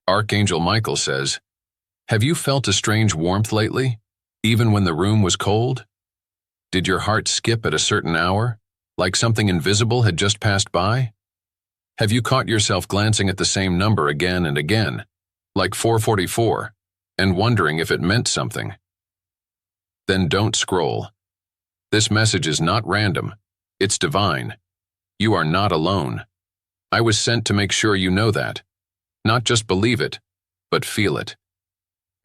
Archangel Michael says, "Have you felt a strange warmth lately, even when the room was cold? Did your heart skip at a certain hour, like something invisible had just passed by? Have you caught yourself glancing at the same number again and again, like 444, and wondering if it meant something? Then don't scroll. This message is not random. It's divine. You are not alone. I was sent to make sure you know that. Not just believe it, but feel it.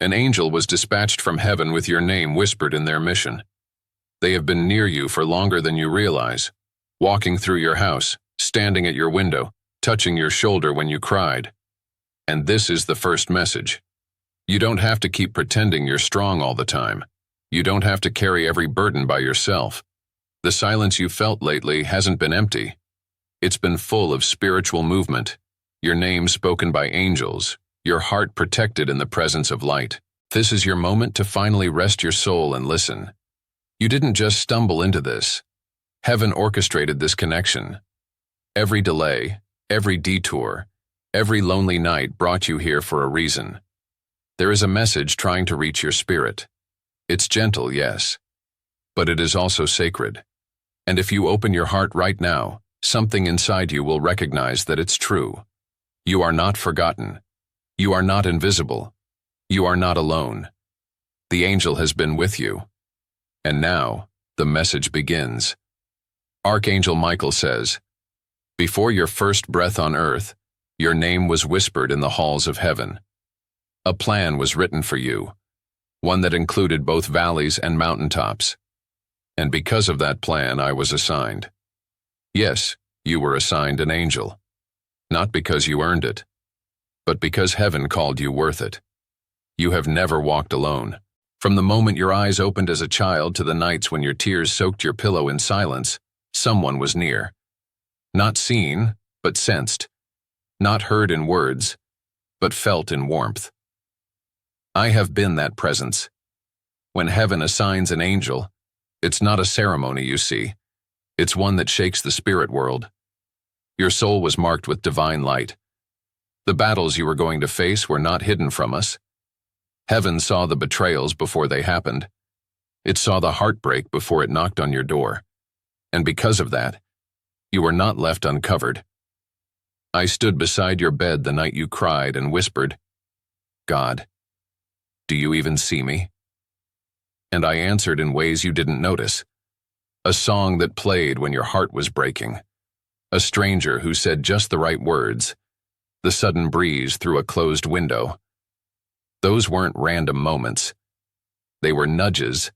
An angel was dispatched from heaven with your name whispered in their mission. They have been near you for longer than you realize, walking through your house, standing at your window, touching your shoulder when you cried. And this is the first message. You don't have to keep pretending you're strong all the time. You don't have to carry every burden by yourself. The silence you felt lately hasn't been empty. It's been full of spiritual movement, your name spoken by angels, your heart protected in the presence of light. This is your moment to finally rest your soul and listen. You didn't just stumble into this. Heaven orchestrated this connection. Every delay, every detour, every lonely night brought you here for a reason. There is a message trying to reach your spirit. It's gentle, yes, but it is also sacred. And if you open your heart right now, something inside you will recognize that it's true. You are not forgotten. You are not invisible. You are not alone. The angel has been with you. And now, the message begins. Archangel Michael says, "Before your first breath on earth, your name was whispered in the halls of heaven. A plan was written for you, one that included both valleys and mountaintops. And because of that plan, I was assigned. Yes, you were assigned an angel. Not because you earned it, but because heaven called you worth it. You have never walked alone. From the moment your eyes opened as a child to the nights when your tears soaked your pillow in silence, someone was near. Not seen, but sensed. Not heard in words, but felt in warmth. I have been that presence. When heaven assigns an angel, it's not a ceremony, you see. It's one that shakes the spirit world. Your soul was marked with divine light. The battles you were going to face were not hidden from us. Heaven saw the betrayals before they happened. It saw the heartbreak before it knocked on your door. And because of that, you were not left uncovered. I stood beside your bed the night you cried and whispered, 'God, do you even see me?' And I answered in ways you didn't notice. A song that played when your heart was breaking. A stranger who said just the right words. The sudden breeze through a closed window. Those weren't random moments. They were nudges,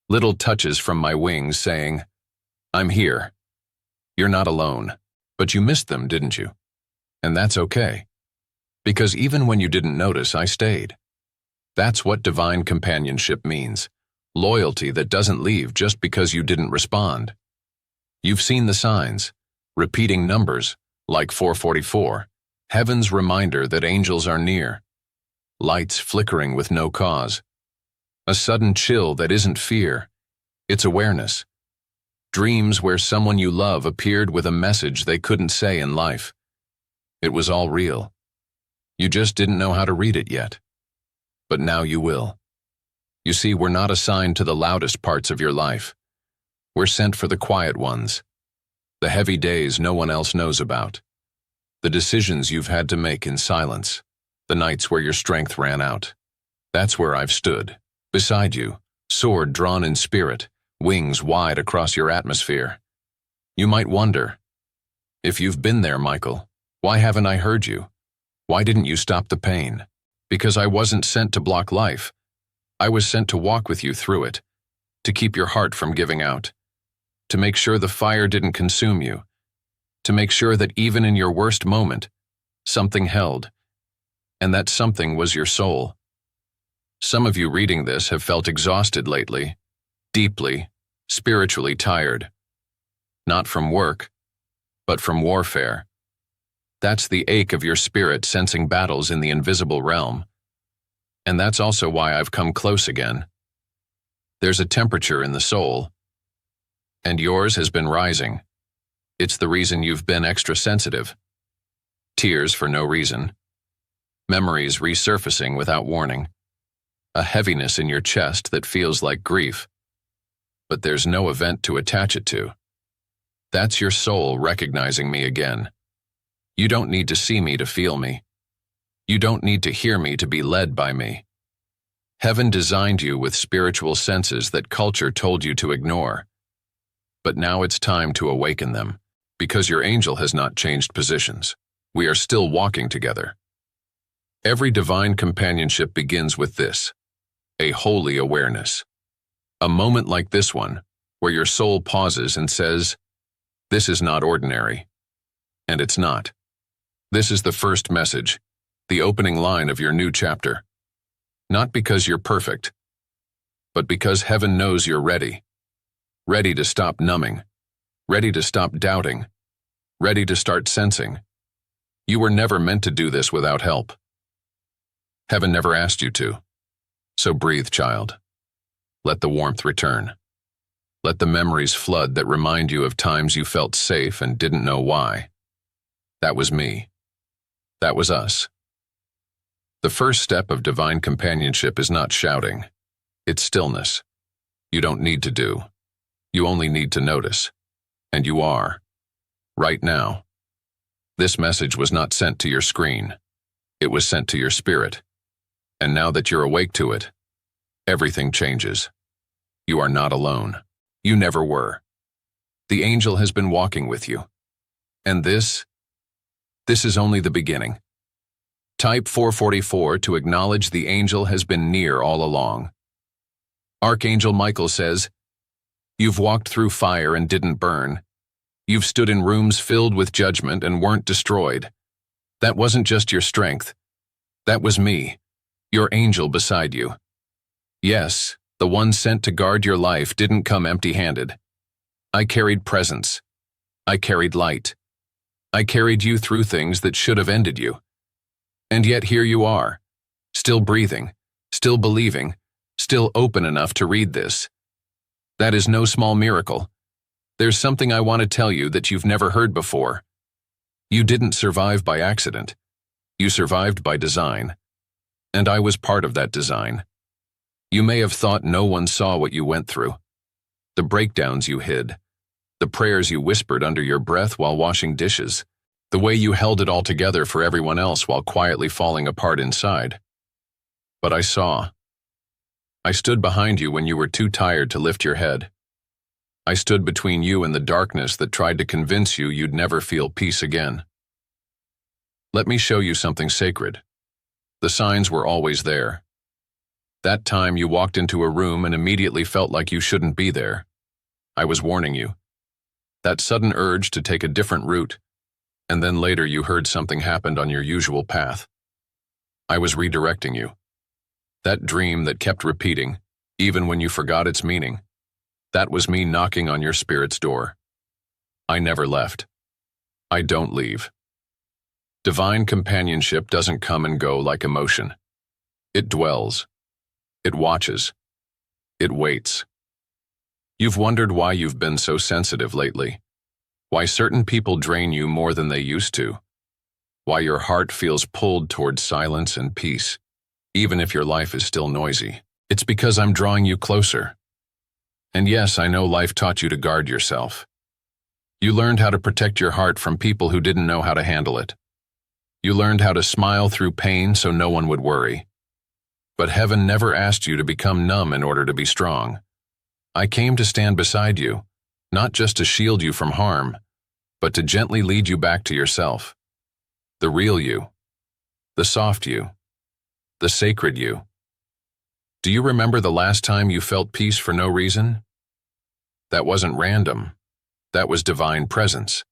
little touches from my wings saying, 'I'm here. You're not alone.' But you missed them, didn't you? And that's okay. Because even when you didn't notice, I stayed. That's what divine companionship means. Loyalty that doesn't leave just because you didn't respond. You've seen the signs, repeating numbers, like 444, heaven's reminder that angels are near. Lights flickering with no cause. A sudden chill that isn't fear, it's awareness. Dreams where someone you love appeared with a message they couldn't say in life. It was all real. You just didn't know how to read it yet. But now you will. You see, we're not assigned to the loudest parts of your life. We're sent for the quiet ones. The heavy days no one else knows about. The decisions you've had to make in silence. The nights where your strength ran out. That's where I've stood, beside you, sword drawn in spirit, wings wide across your atmosphere. You might wonder, if you've been there, Michael, why haven't I heard you? Why didn't you stop the pain? Because I wasn't sent to block life. I was sent to walk with you through it, to keep your heart from giving out, to make sure the fire didn't consume you, to make sure that even in your worst moment, something held, and that something was your soul. Some of you reading this have felt exhausted lately, deeply, spiritually tired. Not from work, but from warfare. That's the ache of your spirit sensing battles in the invisible realm. And that's also why I've come close again. There's a temperature in the soul, and yours has been rising. It's the reason you've been extra sensitive. Tears for no reason. memories resurfacing without warning, a heaviness in your chest that feels like grief, but there's no event to attach it to. That's your soul recognizing me again. You don't need to see me to feel me. You don't need to hear me to be led by me. Heaven designed you with spiritual senses that culture told you to ignore. But now it's time to awaken them, because your angel has not changed positions. We are still walking together. Every divine companionship begins with this, a holy awareness. A moment like this one, where your soul pauses and says, "This is not ordinary." And it's not. This is the first message, the opening line of your new chapter. Not because you're perfect, but because heaven knows you're ready. Ready to stop numbing, ready to stop doubting, ready to start sensing. You were never meant to do this without help. Heaven never asked you to. So breathe, child. Let the warmth return. Let the memories flood that remind you of times you felt safe and didn't know why. That was me. That was us. The first step of divine companionship is not shouting. It's stillness. You don't need to do. You only need to notice. And you are. Right now. This message was not sent to your screen. It was sent to your spirit. And now that you're awake to it, everything changes. You are not alone. You never were. The angel has been walking with you. And this is only the beginning. Type 444 to acknowledge the angel has been near all along. Archangel Michael says, "You've walked through fire and didn't burn. You've stood in rooms filled with judgment and weren't destroyed. That wasn't just your strength. That was me, your angel beside you. Yes, the one sent to guard your life didn't come empty-handed. I carried presence. I carried light. I carried you through things that should have ended you. And yet here you are, still breathing, still believing, still open enough to read this. That is no small miracle. There's something I want to tell you that you've never heard before. You didn't survive by accident. You survived by design. And I was part of that design. You may have thought no one saw what you went through. The breakdowns you hid. The prayers you whispered under your breath while washing dishes. The way you held it all together for everyone else while quietly falling apart inside. But I saw. I stood behind you when you were too tired to lift your head. I stood between you and the darkness that tried to convince you you'd never feel peace again. Let me show you something sacred. The signs were always there. That time you walked into a room and immediately felt like you shouldn't be there. I was warning you. That sudden urge to take a different route. And then later you heard something happened on your usual path. I was redirecting you. That dream that kept repeating, even when you forgot its meaning, that was me knocking on your spirit's door. I never left. I don't leave. Divine companionship doesn't come and go like emotion. It dwells. It watches. It waits. You've wondered why you've been so sensitive lately. Why certain people drain you more than they used to. Why your heart feels pulled towards silence and peace, even if your life is still noisy. It's because I'm drawing you closer. And yes, I know life taught you to guard yourself. You learned how to protect your heart from people who didn't know how to handle it. You learned how to smile through pain so no one would worry. But heaven never asked you to become numb in order to be strong. I came to stand beside you, not just to shield you from harm, but to gently lead you back to yourself. The real you. The soft you. The sacred you. Do you remember the last time you felt peace for no reason? That wasn't random. That was divine presence.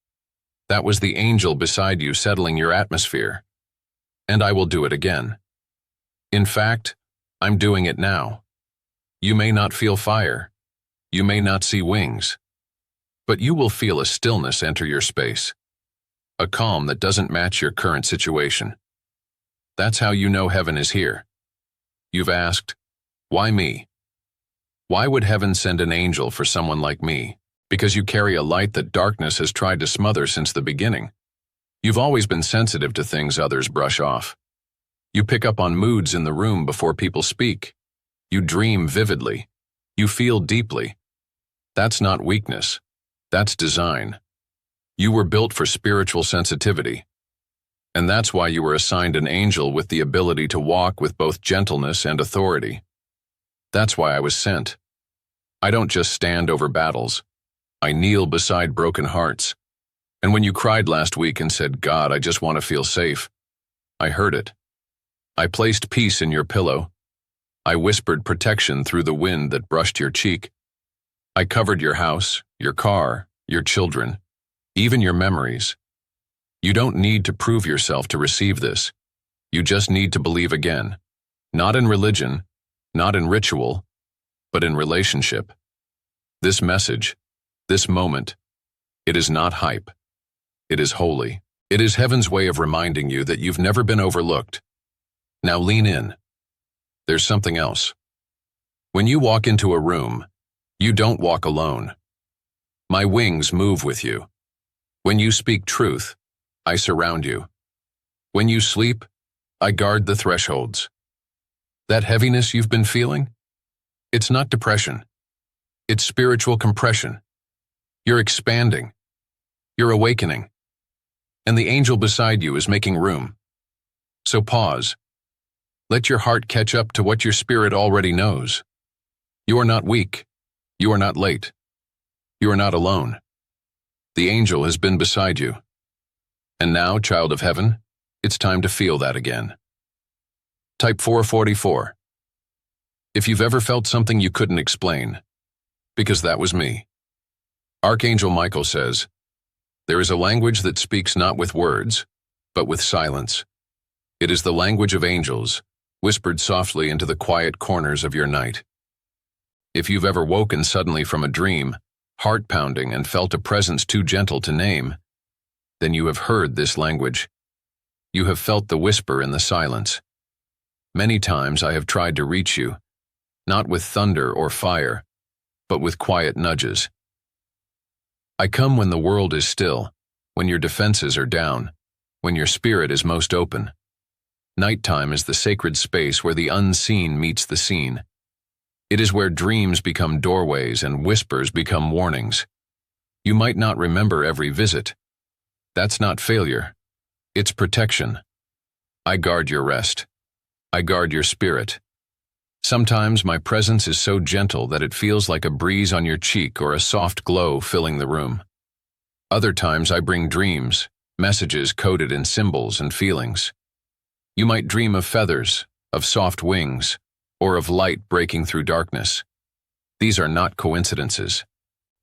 That was the angel beside you settling your atmosphere. And I will do it again. In fact, I'm doing it now. You may not feel fire. You may not see wings. But you will feel a stillness enter your space. A calm that doesn't match your current situation. That's how you know heaven is here. You've asked, why me? Why would heaven send an angel for someone like me? Because you carry a light that darkness has tried to smother since the beginning. You've always been sensitive to things others brush off. You pick up on moods in the room before people speak. You dream vividly. You feel deeply. That's not weakness. That's design. You were built for spiritual sensitivity. And that's why you were assigned an angel with the ability to walk with both gentleness and authority. That's why I was sent. I don't just stand over battles. I kneel beside broken hearts. And when you cried last week and said, "God, I just want to feel safe," I heard it. I placed peace in your pillow. I whispered protection through the wind that brushed your cheek. I covered your house, your car, your children, even your memories. You don't need to prove yourself to receive this. You just need to believe again. Not in religion, not in ritual, but in relationship. This message, this moment, it is not hype. It is holy. It is heaven's way of reminding you that you've never been overlooked. Now lean in. There's something else. When you walk into a room, you don't walk alone. My wings move with you. When you speak truth, I surround you. When you sleep, I guard the thresholds. That heaviness you've been feeling? It's not depression. It's spiritual compression. You're expanding. You're awakening. And the angel beside you is making room. So pause. Let your heart catch up to what your spirit already knows. You are not weak. You are not late. You are not alone. The angel has been beside you. And now, child of heaven, it's time to feel that again. Type 444. If you've ever felt something you couldn't explain, because that was me. Archangel Michael says, there is a language that speaks not with words, but with silence. It is the language of angels, whispered softly into the quiet corners of your night. If you've ever woken suddenly from a dream, heart pounding, and felt a presence too gentle to name, then you have heard this language. You have felt the whisper in the silence. Many times I have tried to reach you, not with thunder or fire, but with quiet nudges. I come when the world is still, when your defenses are down, when your spirit is most open. Nighttime is the sacred space where the unseen meets the seen. It is where dreams become doorways and whispers become warnings. You might not remember every visit. That's not failure. It's protection. I guard your rest. I guard your spirit. Sometimes my presence is so gentle that it feels like a breeze on your cheek or a soft glow filling the room. Other times I bring dreams, messages coded in symbols and feelings. You might dream of feathers, of soft wings, or of light breaking through darkness. These are not coincidences.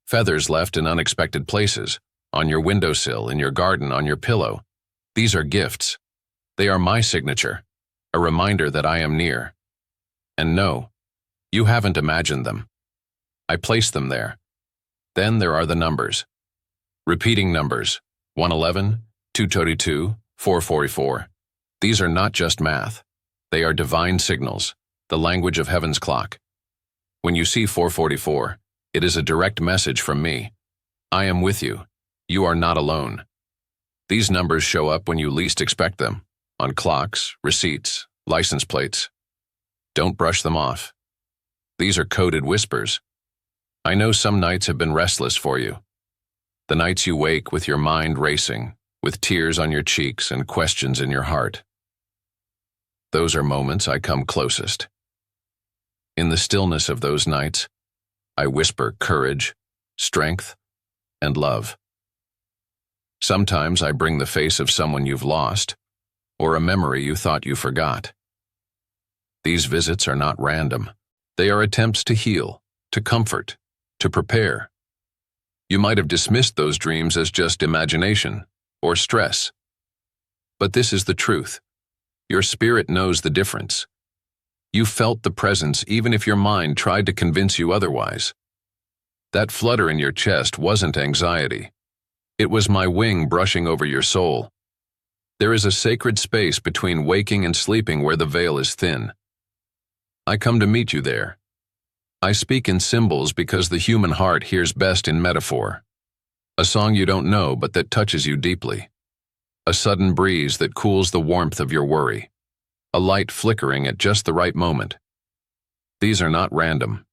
Feathers left in unexpected places, on your windowsill, in your garden, on your pillow. These are gifts. They are my signature, a reminder that I am near. And no, you haven't imagined them. I placed them there. Then there are the numbers. Repeating numbers, 111, 222, 444. These are not just math. They are divine signals, the language of heaven's clock. When you see 444, it is a direct message from me. I am with you. You are not alone. These numbers show up when you least expect them, on clocks, receipts, license plates. Don't brush them off. These are coded whispers. I know some nights have been restless for you. The nights you wake with your mind racing, with tears on your cheeks and questions in your heart. Those are moments I come closest. In the stillness of those nights, I whisper courage, strength, and love. Sometimes I bring the face of someone you've lost, or a memory you thought you forgot. These visits are not random. They are attempts to heal, to comfort, to prepare. You might have dismissed those dreams as just imagination or stress. But this is the truth. Your spirit knows the difference. You felt the presence even if your mind tried to convince you otherwise. That flutter in your chest wasn't anxiety. It was my wing brushing over your soul. There is a sacred space between waking and sleeping where the veil is thin. I come to meet you there. I speak in symbols because the human heart hears best in metaphor. A song you don't know but that touches you deeply. A sudden breeze that cools the warmth of your worry. a light flickering at just the right moment. These are not random.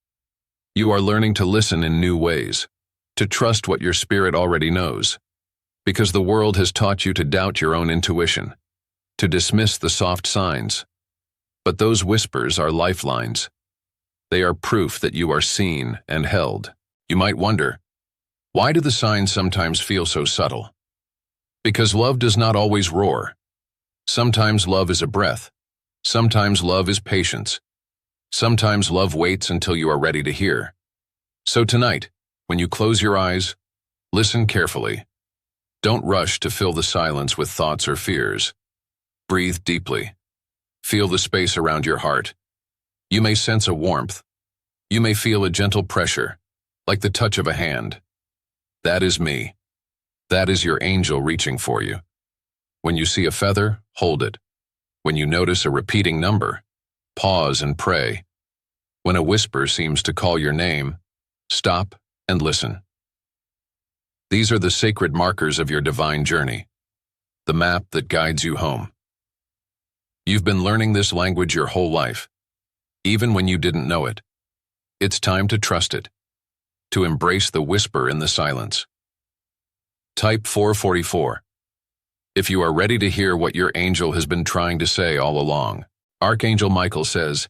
You are learning to listen in new ways, to trust what your spirit already knows, because the world has taught you to doubt your own intuition, to dismiss the soft signs. But those whispers are lifelines. They are proof that you are seen and held. You might wonder, why do the signs sometimes feel so subtle? Because love does not always roar. Sometimes love is a breath. Sometimes love is patience. Sometimes love waits until you are ready to hear. So tonight, when you close your eyes, listen carefully. Don't rush to fill the silence with thoughts or fears. Breathe deeply. Feel the space around your heart. You may sense a warmth. You may feel a gentle pressure, like the touch of a hand. That is me. That is your angel reaching for you. When you see a feather, hold it. When you notice a repeating number, pause and pray. When a whisper seems to call your name, stop and listen. These are the sacred markers of your divine journey, the map that guides you home. You've been learning this language your whole life, even when you didn't know it. It's time to trust it, to embrace the whisper in the silence. Type 444. If you are ready to hear what your angel has been trying to say all along. Archangel Michael says,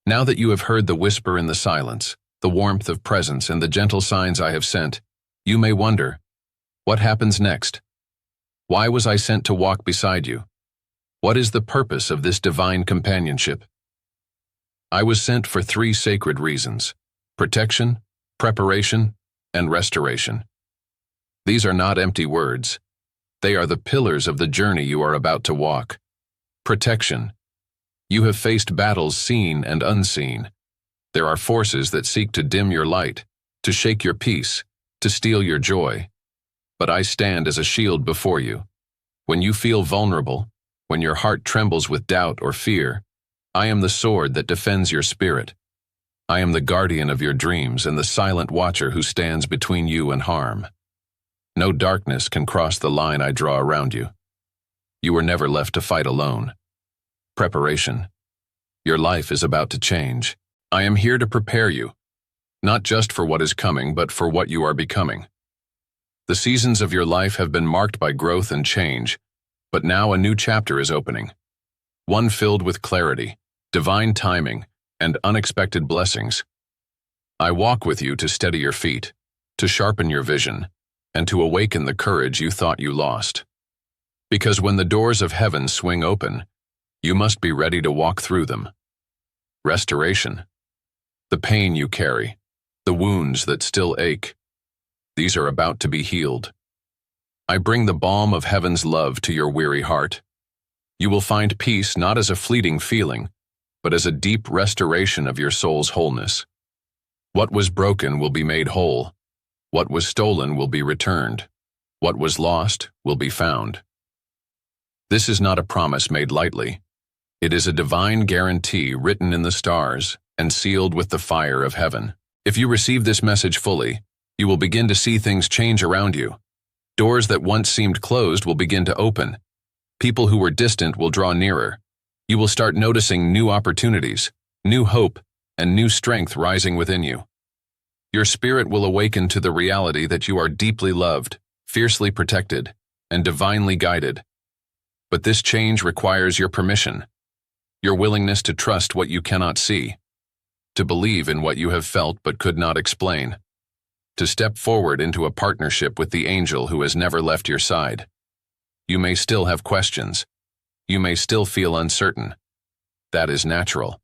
now that you have heard the whisper in the silence, the warmth of presence and the gentle signs I have sent, you may wonder, what happens next? Why was I sent to walk beside you? What is the purpose of this divine companionship? I was sent for 3 sacred reasons: protection, preparation, and restoration. These are not empty words. They are the pillars of the journey you are about to walk. Protection. You have faced battles seen and unseen. There are forces that seek to dim your light, to shake your peace, to steal your joy. But I stand as a shield before you. When you feel vulnerable, when your heart trembles with doubt or fear, I am the sword that defends your spirit. I am the guardian of your dreams and the silent watcher who stands between you and harm. No darkness can cross the line I draw around you. You were never left to fight alone. Preparation. Your life is about to change. I am here to prepare you, not just for what is coming, but for what you are becoming. The seasons of your life have been marked by growth and change, but now a new chapter is opening. One filled with clarity, divine timing, and unexpected blessings. I walk with you to steady your feet, to sharpen your vision, and to awaken the courage you thought you lost. Because when the doors of heaven swing open, you must be ready to walk through them. Restoration. The pain you carry, the wounds that still ache, these are about to be healed. I bring the balm of heaven's love to your weary heart. You will find peace not as a fleeting feeling, but as a deep restoration of your soul's wholeness. What was broken will be made whole. What was stolen will be returned. What was lost will be found. This is not a promise made lightly. It is a divine guarantee written in the stars and sealed with the fire of heaven. If you receive this message fully, you will begin to see things change around you. Doors that once seemed closed will begin to open. People who were distant will draw nearer. You will start noticing new opportunities, new hope, and new strength rising within you. Your spirit will awaken to the reality that you are deeply loved, fiercely protected, and divinely guided. But this change requires your permission, your willingness to trust what you cannot see, to believe in what you have felt but could not explain, to step forward into a partnership with the angel who has never left your side. You may still have questions. You may still feel uncertain. That is natural.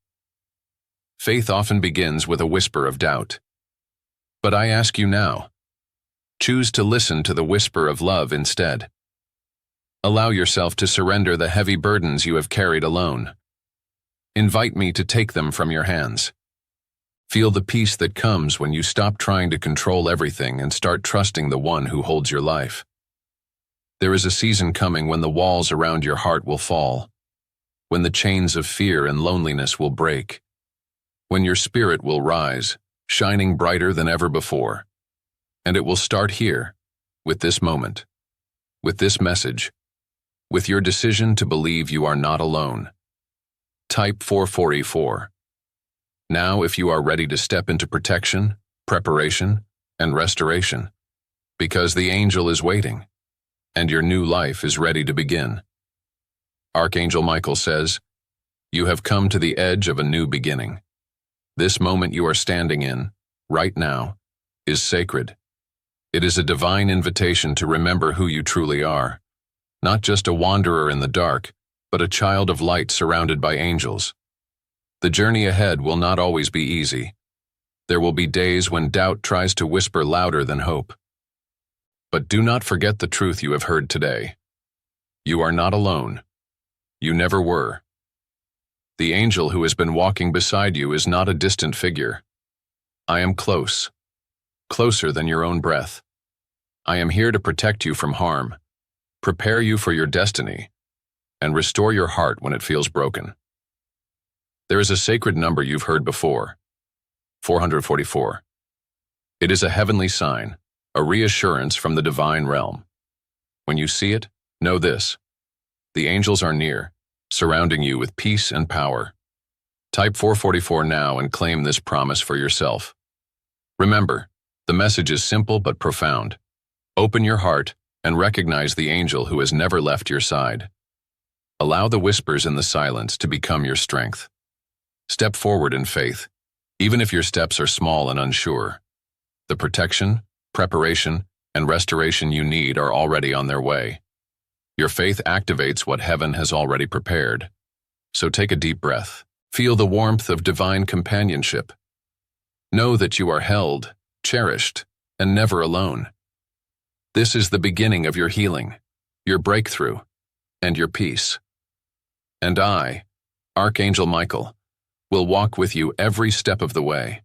Faith often begins with a whisper of doubt. But I ask you now, choose to listen to the whisper of love instead. Allow yourself to surrender the heavy burdens you have carried alone. Invite me to take them from your hands. Feel the peace that comes when you stop trying to control everything and start trusting the one who holds your life. There is a season coming when the walls around your heart will fall, when the chains of fear and loneliness will break, when your spirit will rise, shining brighter than ever before. And it will start here, with this moment, with this message, with your decision to believe you are not alone. Type 444. Now, if you are ready to step into protection, preparation, and restoration, because the angel is waiting, and your new life is ready to begin. Archangel Michael says, "You have come to the edge of a new beginning. This moment you are standing in, right now, is sacred. It is a divine invitation to remember who you truly are, not just a wanderer in the dark, but a child of light surrounded by angels. The journey ahead will not always be easy. There will be days when doubt tries to whisper louder than hope. But do not forget the truth you have heard today. You are not alone. You never were. The angel who has been walking beside you is not a distant figure. I am close, closer than your own breath. I am here to protect you from harm, prepare you for your destiny, and restore your heart when it feels broken." There is a sacred number you've heard before, 444. It is a heavenly sign, a reassurance from the divine realm. When you see it, know this: the angels are near, surrounding you with peace and power. Type 444 now and claim this promise for yourself. Remember, the message is simple but profound. Open your heart and recognize the angel who has never left your side. Allow the whispers in the silence to become your strength. Step forward in faith, even if your steps are small and unsure. The protection, preparation, and restoration you need are already on their way. Your faith activates what heaven has already prepared. So take a deep breath. Feel the warmth of divine companionship. Know that you are held, cherished, and never alone. This is the beginning of your healing, your breakthrough, and your peace. And I, Archangel Michael, will walk with you every step of the way.